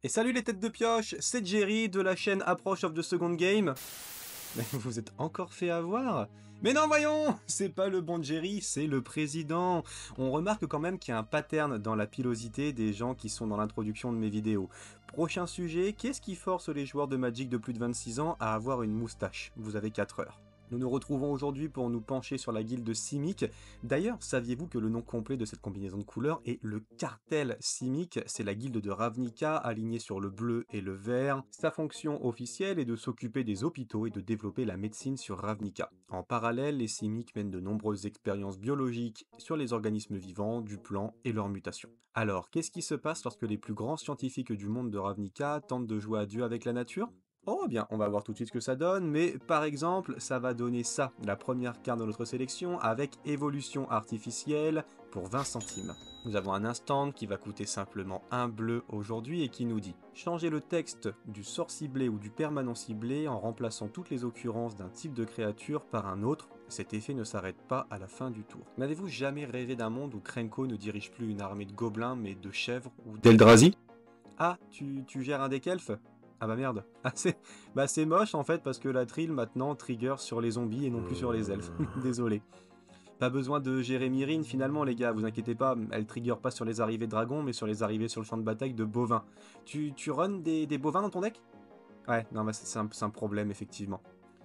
Et salut les têtes de pioche, c'est Jerry de la chaîne Approach of the Second Game. Mais vous êtes encore fait avoir? Mais non voyons, c'est pas le bon Jerry, c'est le président. On remarque quand même qu'il y a un pattern dans la pilosité des gens qui sont dans l'introduction de mes vidéos. Prochain sujet, qu'est-ce qui force les joueurs de Magic de plus de 26 ans à avoir une moustache? Vous avez 4 heures. Nous nous retrouvons aujourd'hui pour nous pencher sur la guilde Simic. D'ailleurs, saviez-vous que le nom complet de cette combinaison de couleurs est le cartel Simic? C'est la guilde de Ravnica alignée sur le bleu et le vert. Sa fonction officielle est de s'occuper des hôpitaux et de développer la médecine sur Ravnica. En parallèle, les Simic mènent de nombreuses expériences biologiques sur les organismes vivants, du plan et leurs mutations. Alors, qu'est-ce qui se passe lorsque les plus grands scientifiques du monde de Ravnica tentent de jouer à Dieu avec la nature? Oh bien, on va voir tout de suite ce que ça donne, mais par exemple, ça va donner ça, la première carte de notre sélection, avec évolution artificielle pour 20 centimes. Nous avons un instant qui va coûter simplement 1 bleu aujourd'hui et qui nous dit « Changez le texte du sort ciblé ou du permanent ciblé en remplaçant toutes les occurrences d'un type de créature par un autre. Cet effet ne s'arrête pas à la fin du tour. » N'avez-vous jamais rêvé d'un monde où Krenko ne dirige plus une armée de gobelins mais de chèvres ou d'Eldrazi? Ah, tu gères un deck elfe? Ah bah merde. Ah c'est moche en fait parce que la trill maintenant trigger sur les zombies et non plus sur les elfes. Désolé. Pas besoin de gérer Myrine finalement les gars, vous inquiétez pas, elle trigger pas sur les arrivées de dragons mais sur les arrivées sur le champ de bataille de bovins. Tu runs des bovins dans ton deck? Ouais, non bah c'est un problème effectivement.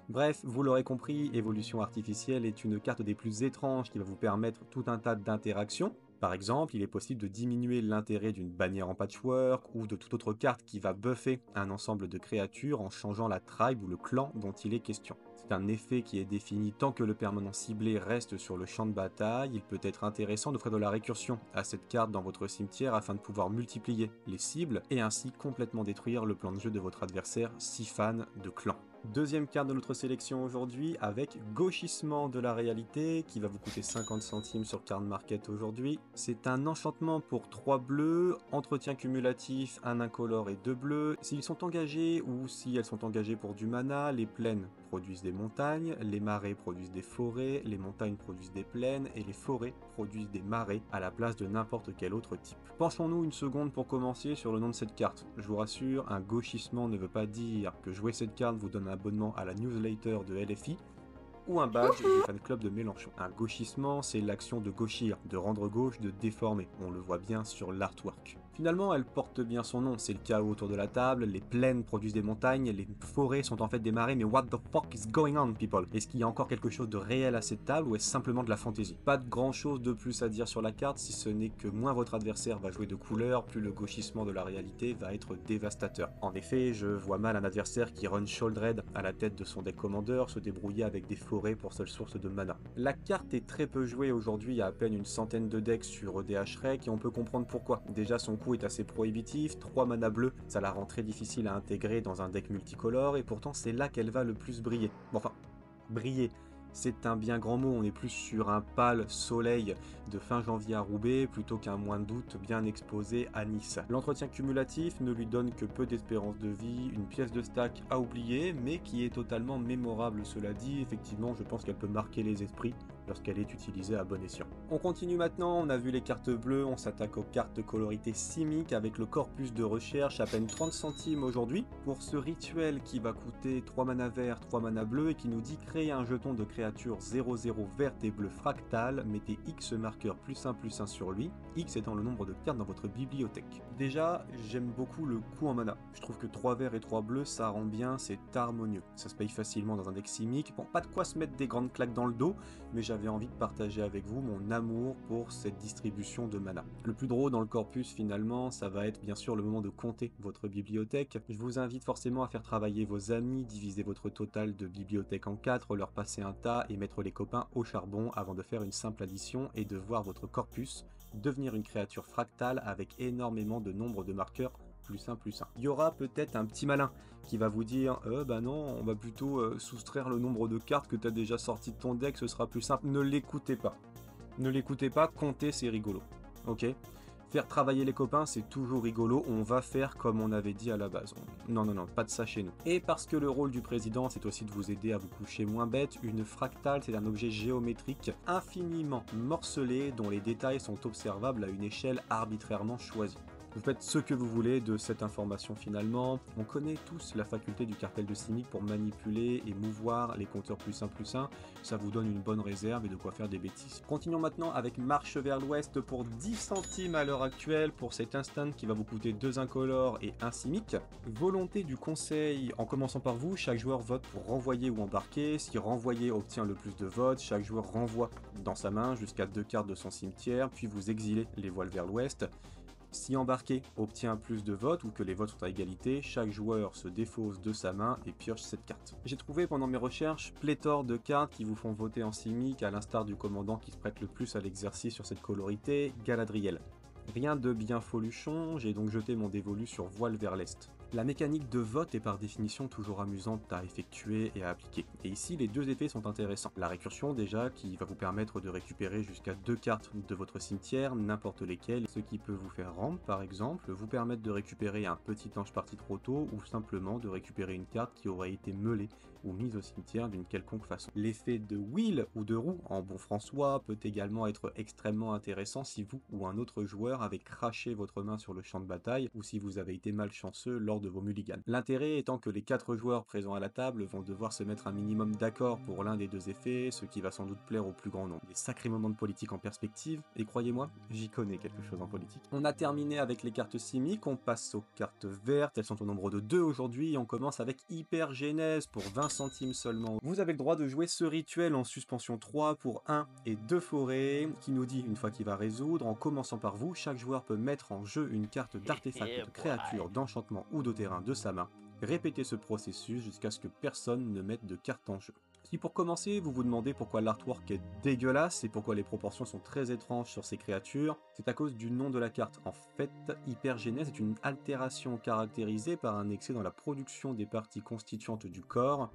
Bref, vous l'aurez compris, Évolution Artificielle est une carte des plus étranges qui va vous permettre tout un tas d'interactions. Par exemple, il est possible de diminuer l'intérêt d'une bannière en patchwork ou de toute autre carte qui va buffer un ensemble de créatures en changeant la tribe ou le clan dont il est question. C'est un effet qui est défini tant que le permanent ciblé reste sur le champ de bataille. Il peut être intéressant d'offrir de la récursion à cette carte dans votre cimetière afin de pouvoir multiplier les cibles et ainsi complètement détruire le plan de jeu de votre adversaire si fan de clan. Deuxième carte de notre sélection aujourd'hui avec Gauchissement de la réalité qui va vous coûter 50 centimes sur Card Market aujourd'hui. C'est un enchantement pour 3 bleus, entretien cumulatif, un incolore et 2 bleus. S'ils sont engagés ou si elles sont engagées pour du mana, les plaines produisent des montagnes, les marais produisent des forêts, les montagnes produisent des plaines et les forêts produisent des marais à la place de n'importe quel autre type. Penchons-nous une seconde pour commencer sur le nom de cette carte. Je vous rassure, un gauchissement ne veut pas dire que jouer cette carte vous donne un abonnement à la newsletter de LFI ou un badge du fan club de Mélenchon. Un gauchissement, c'est l'action de gauchir, de rendre gauche, de déformer. On le voit bien sur l'artwork. Finalement, elle porte bien son nom, c'est le chaos autour de la table, les plaines produisent des montagnes, les forêts sont en fait des marais, mais what the fuck is going on, people? Est-ce qu'il y a encore quelque chose de réel à cette table ou est-ce simplement de la fantaisie? Pas de grand chose de plus à dire sur la carte, si ce n'est que moins votre adversaire va jouer de couleurs, plus le gauchissement de la réalité va être dévastateur. En effet, je vois mal un adversaire qui run Sholdred à la tête de son deck commander se débrouiller avec des forêts pour seule source de mana. La carte est très peu jouée aujourd'hui, il y a à peine une centaine de decks sur EDH Rec et on peut comprendre pourquoi. Déjà son coût est assez prohibitif, 3 mana bleus, ça la rend très difficile à intégrer dans un deck multicolore et pourtant c'est là qu'elle va le plus briller. Bon, enfin, briller, c'est un bien grand mot, on est plus sur un pâle soleil de fin janvier à Roubaix plutôt qu'un mois d'août bien exposé à Nice. L'entretien cumulatif ne lui donne que peu d'espérance de vie, une pièce de stack à oublier mais qui est totalement mémorable cela dit, effectivement je pense qu'elle peut marquer les esprits lorsqu'elle est utilisée à bon escient. On continue maintenant, on a vu les cartes bleues, on s'attaque aux cartes colorité Simic avec le corpus de recherche à peine 30 centimes aujourd'hui pour ce rituel qui va coûter 3 mana vert, 3 mana bleu et qui nous dit créer un jeton de créature 0-0 verte et bleu fractal, mettez X marqueur +1/+1 sur lui, X étant le nombre de cartes dans votre bibliothèque. Déjà, j'aime beaucoup le coût en mana. Je trouve que 3 verts et 3 bleus, ça rend bien, c'est harmonieux. Ça se paye facilement dans un deck Simic. Bon, pas de quoi se mettre des grandes claques dans le dos, mais j'avais envie de partager avec vous mon amour pour cette distribution de mana. Le plus drôle dans le corpus finalement, ça va être bien sûr le moment de compter votre bibliothèque. Je vous invite forcément à faire travailler vos amis, diviser votre total de bibliothèque en 4, leur passer un tas et mettre les copains au charbon avant de faire une simple addition et de voir votre corpus devenir une créature fractale avec énormément de nombre de marqueurs +1/+1. Il y aura peut-être un petit malin qui va vous dire bah non, on va plutôt soustraire le nombre de cartes que tu as déjà sorti de ton deck, ce sera plus simple. Ne l'écoutez pas. Ne l'écoutez pas, compter c'est rigolo. Ok? Faire travailler les copains c'est toujours rigolo, on va faire comme on avait dit à la base. Non, pas de ça chez nous. Et parce que le rôle du président c'est aussi de vous aider à vous coucher moins bête, une fractale c'est un objet géométrique infiniment morcelé dont les détails sont observables à une échelle arbitrairement choisie. Vous faites ce que vous voulez de cette information finalement. On connaît tous la faculté du cartel de Simic pour manipuler et mouvoir les compteurs +1/+1. Ça vous donne une bonne réserve et de quoi faire des bêtises. Continuons maintenant avec Marche vers l'Ouest pour 10 centimes à l'heure actuelle pour cet instant qui va vous coûter 2 incolores et 1 Simic. Volonté du conseil, en commençant par vous, chaque joueur vote pour renvoyer ou embarquer. Si renvoyer obtient le plus de votes, chaque joueur renvoie dans sa main jusqu'à 2 cartes de son cimetière, puis vous exilez les voiles vers l'ouest. Si embarqué obtient plus de votes ou que les votes sont à égalité, chaque joueur se défausse de sa main et pioche cette carte. J'ai trouvé pendant mes recherches pléthore de cartes qui vous font voter en Simic, à l'instar du commandant qui se prête le plus à l'exercice sur cette colorité, Galadriel. Rien de bien foluchon, j'ai donc jeté mon dévolu sur voile vers l'est. La mécanique de vote est par définition toujours amusante à effectuer et à appliquer. Et ici, les deux effets sont intéressants. La récursion déjà, qui va vous permettre de récupérer jusqu'à 2 cartes de votre cimetière, n'importe lesquelles, ce qui peut vous faire rampe par exemple, vous permettre de récupérer un petit ange parti trop tôt, ou simplement de récupérer une carte qui aurait été meulée ou mise au cimetière d'une quelconque façon. L'effet de wheel ou de roue, en bon françois, peut également être extrêmement intéressant si vous ou un autre joueur avez craché votre main sur le champ de bataille, ou si vous avez été malchanceux lors de vos mulligans. L'intérêt étant que les 4 joueurs présents à la table vont devoir se mettre un minimum d'accord pour l'un des deux effets, ce qui va sans doute plaire au plus grand nombre. Des sacrés moments de politique en perspective, et croyez-moi, j'y connais quelque chose en politique. On a terminé avec les cartes Simic, on passe aux cartes vertes, elles sont au nombre de 2 aujourd'hui, et on commence avec Hypergénèse pour 20 centimes seulement. Vous avez le droit de jouer ce rituel en suspension 3 pour 1 et 2 forêts, qui nous dit une fois qu'il va résoudre, en commençant par vous, chaque joueur peut mettre en jeu une carte d'artefact, de créature, d'enchantement ou de terrain de sa main. Répétez ce processus jusqu'à ce que personne ne mette de carte en jeu. Si pour commencer, vous vous demandez pourquoi l'artwork est dégueulasse et pourquoi les proportions sont très étranges sur ces créatures, c'est à cause du nom de la carte. En fait, Hypergénèse est une altération caractérisée par un excès dans la production des parties constituantes du corps.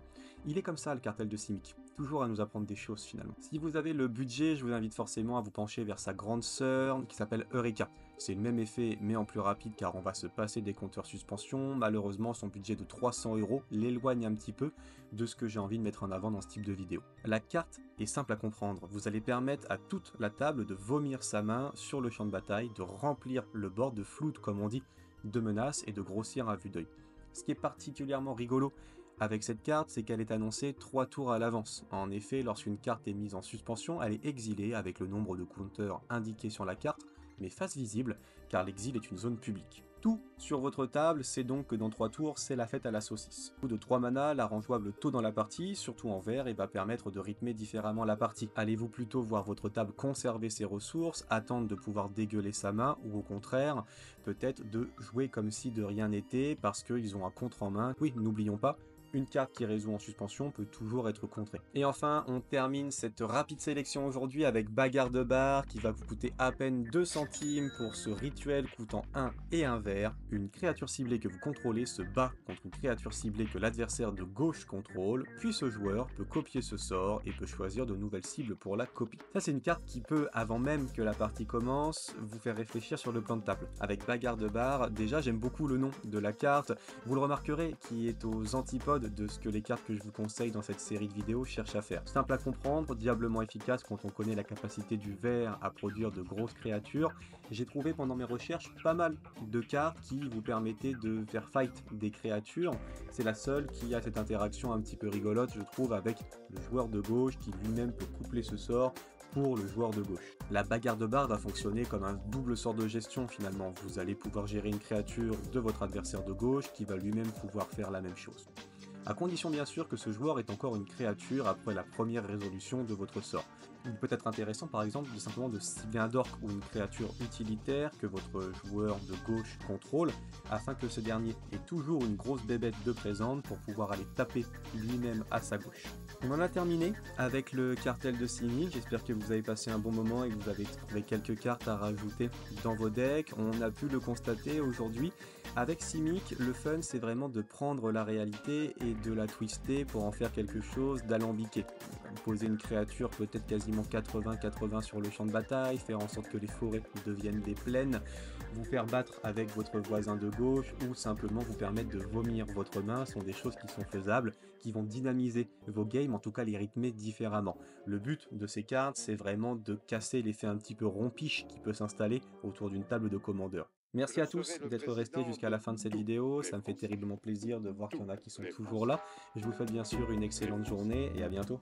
Il est comme ça le cartel de Simic, toujours à nous apprendre des choses finalement. Si vous avez le budget, je vous invite forcément à vous pencher vers sa grande sœur qui s'appelle Eureka. C'est le même effet mais en plus rapide car on va se passer des compteurs suspension. Malheureusement son budget de 300 € l'éloigne un petit peu de ce que j'ai envie de mettre en avant dans ce type de vidéo. La carte est simple à comprendre, vous allez permettre à toute la table de vomir sa main sur le champ de bataille, de remplir le board de floute comme on dit, de menaces et de grossir à vue d'œil. Ce qui est particulièrement rigolo avec cette carte, c'est qu'elle est annoncée 3 tours à l'avance. En effet, lorsqu'une carte est mise en suspension, elle est exilée avec le nombre de counters indiqué sur la carte, mais face visible, car l'exil est une zone publique. Tout sur votre table, c'est donc que dans 3 tours, c'est la fête à la saucisse. Coup de 3 mana, la rend jouable tôt dans la partie, surtout en vert, et va permettre de rythmer différemment la partie. Allez-vous plutôt voir votre table conserver ses ressources, attendre de pouvoir dégueuler sa main, ou au contraire, peut-être de jouer comme si de rien n'était, parce qu'ils ont un contre en main. Oui, n'oublions pas, une carte qui résout en suspension peut toujours être contrée. Et enfin, on termine cette rapide sélection aujourd'hui avec Bagarre de Bar qui va vous coûter à peine 2 centimes pour ce rituel coûtant 1 et 1 vert. Une créature ciblée que vous contrôlez se bat contre une créature ciblée que l'adversaire de gauche contrôle, puis ce joueur peut copier ce sort et peut choisir de nouvelles cibles pour la copie. Ça c'est une carte qui peut, avant même que la partie commence, vous faire réfléchir sur le plan de table. Avec Bagarre de Bar, déjà j'aime beaucoup le nom de la carte, vous le remarquerez, qui est aux antipodes de ce que les cartes que je vous conseille dans cette série de vidéos cherchent à faire. Simple à comprendre, diablement efficace quand on connaît la capacité du vert à produire de grosses créatures. J'ai trouvé pendant mes recherches pas mal de cartes qui vous permettaient de faire fight des créatures. C'est la seule qui a cette interaction un petit peu rigolote, je trouve, avec le joueur de gauche qui lui-même peut coupler ce sort pour le joueur de gauche. La Bagarre de Bar va fonctionner comme un double sort de gestion finalement. Vous allez pouvoir gérer une créature de votre adversaire de gauche qui va lui-même pouvoir faire la même chose. À condition bien sûr que ce joueur est encore une créature après la première résolution de votre sort. Il peut être intéressant par exemple de simplement de cibler un dork ou une créature utilitaire que votre joueur de gauche contrôle, afin que ce dernier ait toujours une grosse bébête de présente pour pouvoir aller taper lui-même à sa gauche. On en a terminé avec le cartel de Simic, j'espère que vous avez passé un bon moment et que vous avez trouvé quelques cartes à rajouter dans vos decks. On a pu le constater aujourd'hui. Avec Simic, le fun c'est vraiment de prendre la réalité et de la twister pour en faire quelque chose d'alambiqué. Poser une créature peut-être quasiment 80-80 sur le champ de bataille, faire en sorte que les forêts deviennent des plaines, vous faire battre avec votre voisin de gauche ou simplement vous permettre de vomir votre main sont des choses qui sont faisables, qui vont dynamiser vos games, en tout cas les rythmer différemment. Le but de ces cartes c'est vraiment de casser l'effet un petit peu rompiche qui peut s'installer autour d'une table de commandeur. Merci Je à serai tous le d'être restés président jusqu'à de la fin de cette tous vidéo, les ça me fait Français. terriblement plaisir de voir qu'il y Tous en a qui sont les toujours Français. là. Je vous souhaite bien sûr une Les excellente Français. journée et à bientôt.